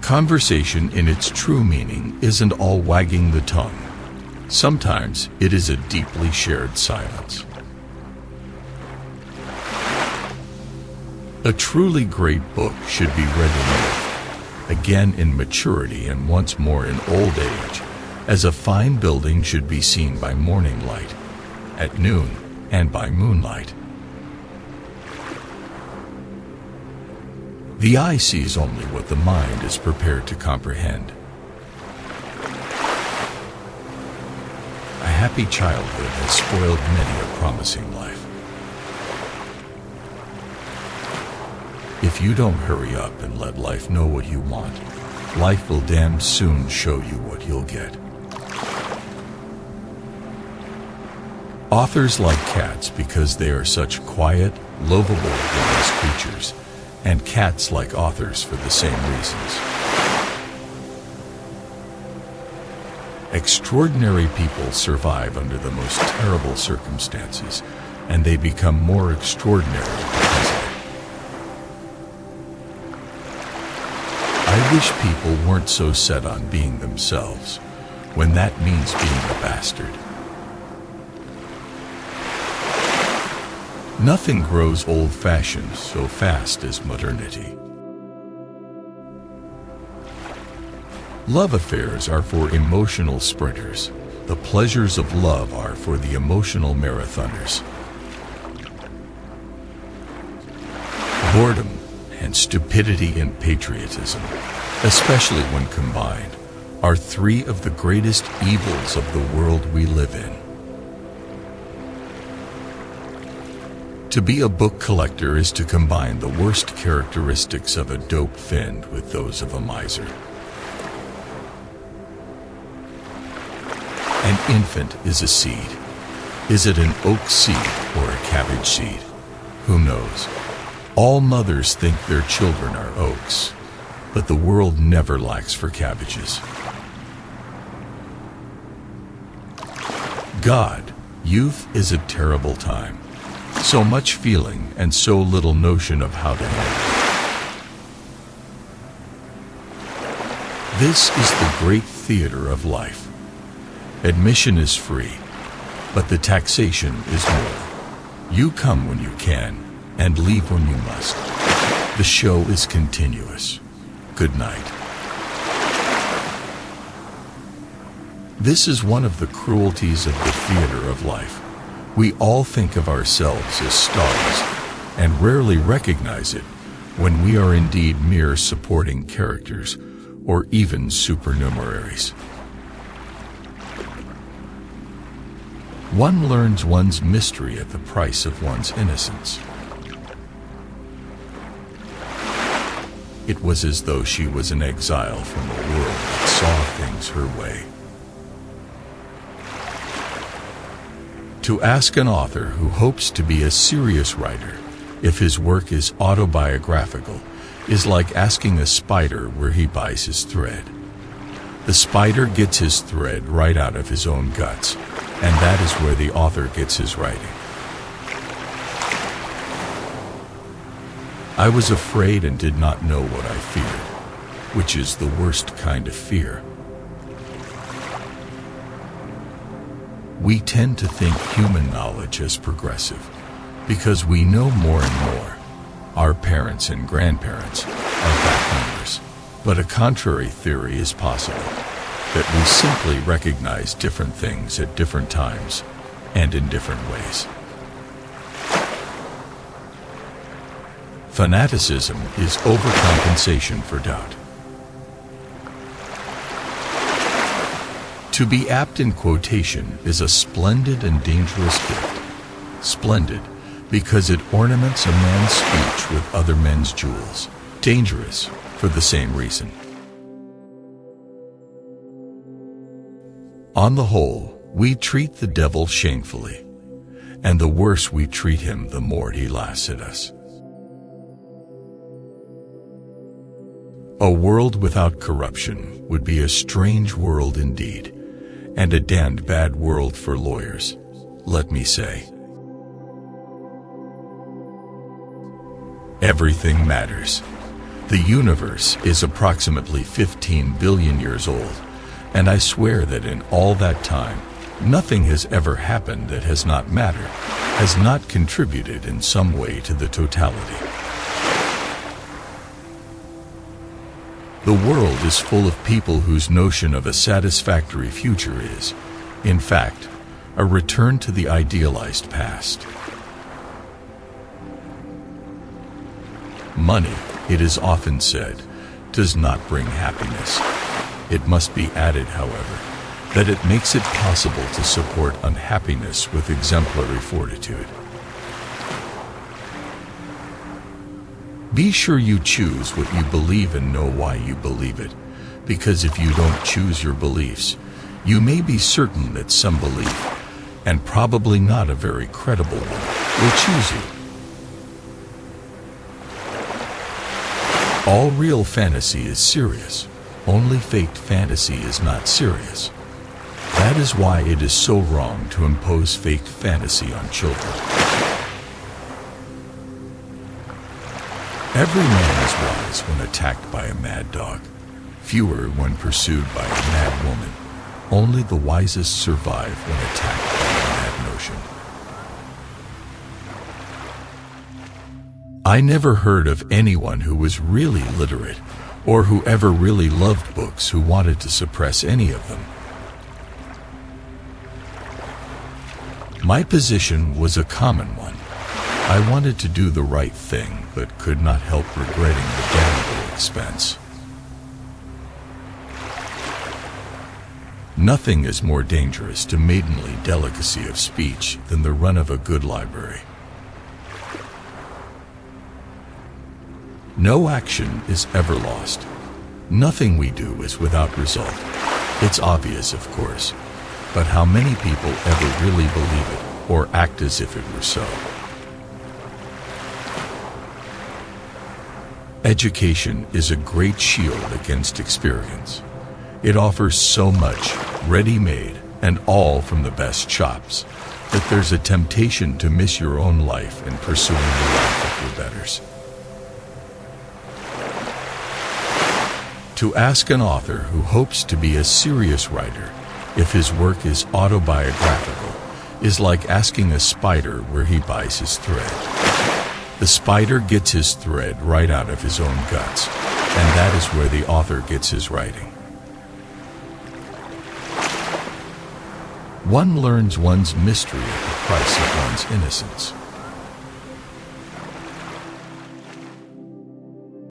Conversation in its true meaning isn't all wagging the tongue. Sometimes it is a deeply shared silence. A truly great book should be read in youth, again in maturity, and once more in old age, as a fine building should be seen by morning light, at noon, and by moonlight. The eye sees only what the mind is prepared to comprehend. A happy childhood has spoiled many a promising life. If you don't hurry up and let life know what you want, life will damn soon show you what you'll get. Authors like cats because they are such quiet, lovable, wise creatures, and cats like authors for the same reasons. Extraordinary people survive under the most terrible circumstances, and they become more extraordinary because of it. I wish people weren't so set on being themselves, when that means being a bastard. Nothing grows old-fashioned so fast as modernity. Love affairs are for emotional sprinters. The pleasures of love are for the emotional marathoners. Boredom and stupidity and patriotism, especially when combined, are three of the greatest evils of the world we live in. To be a book collector is to combine the worst characteristics of a dope fiend with those of a miser. An infant is a seed. Is it an oak seed or a cabbage seed? Who knows? All mothers think their children are oaks, but the world never lacks for cabbages. God, youth is a terrible time. So much feeling and so little notion of how to handle it. This is the great theater of life. Admission is free, but the taxation is more. You come when you can, and leave when you must. The show is continuous. Good night. This is one of the cruelties of the theater of life. We all think of ourselves as stars, and rarely recognize it when we are indeed mere supporting characters, or even supernumeraries. One learns one's mystery at the price of one's innocence. It was as though she was an exile from a world that saw things her way. To ask an author who hopes to be a serious writer if his work is autobiographical is like asking a spider where he buys his thread. The spider gets his thread right out of his own guts, and that is where the author gets his writing. I was afraid and did not know what I feared, which is the worst kind of fear. We tend to think human knowledge as progressive because we know more and more. Our parents and grandparents are back numbers. But a contrary theory is possible, that we simply recognize different things at different times and in different ways. Fanaticism is overcompensation for doubt. To be apt in quotation is a splendid and dangerous gift. Splendid because it ornaments a man's speech with other men's jewels. Dangerous for the same reason. On the whole, we treat the devil shamefully, and the worse we treat him, the more he laughs at us. A world without corruption would be a strange world indeed, and a damned bad world for lawyers, let me say. Everything matters. The universe is approximately 15 billion years old, and I swear that in all that time, nothing has ever happened that has not mattered, has not contributed in some way to the totality. The world is full of people whose notion of a satisfactory future is, in fact, a return to the idealized past. Money, it is often said, does not bring happiness. It must be added, however, that it makes it possible to support unhappiness with exemplary fortitude. Be sure you choose what you believe and know why you believe it, because if you don't choose your beliefs, you may be certain that some belief, and probably not a very credible one, will choose you. All real fantasy is serious. Only faked fantasy is not serious. That is why it is so wrong to impose fake fantasy on children. Every man is wise when attacked by a mad dog, fewer when pursued by a mad woman. Only the wisest survive when attacked by a mad notion. I never heard of anyone who was really literate, or who ever really loved books who wanted to suppress any of them. My position was a common one. I wanted to do the right thing, but could not help regretting the damnable expense. Nothing is more dangerous to maidenly delicacy of speech than the run of a good library. No action is ever lost. Nothing we do is without result. It's obvious, of course, but how many people ever really believe it or act as if it were so? Education is a great shield against experience. It offers so much, ready-made, and all from the best shops, that there's a temptation to miss your own life in pursuing the life of your betters. To ask an author who hopes to be a serious writer if his work is autobiographical is like asking a spider where he buys his thread. The spider gets his thread right out of his own guts, and that is where the author gets his writing. One learns one's mystery at the price of one's innocence.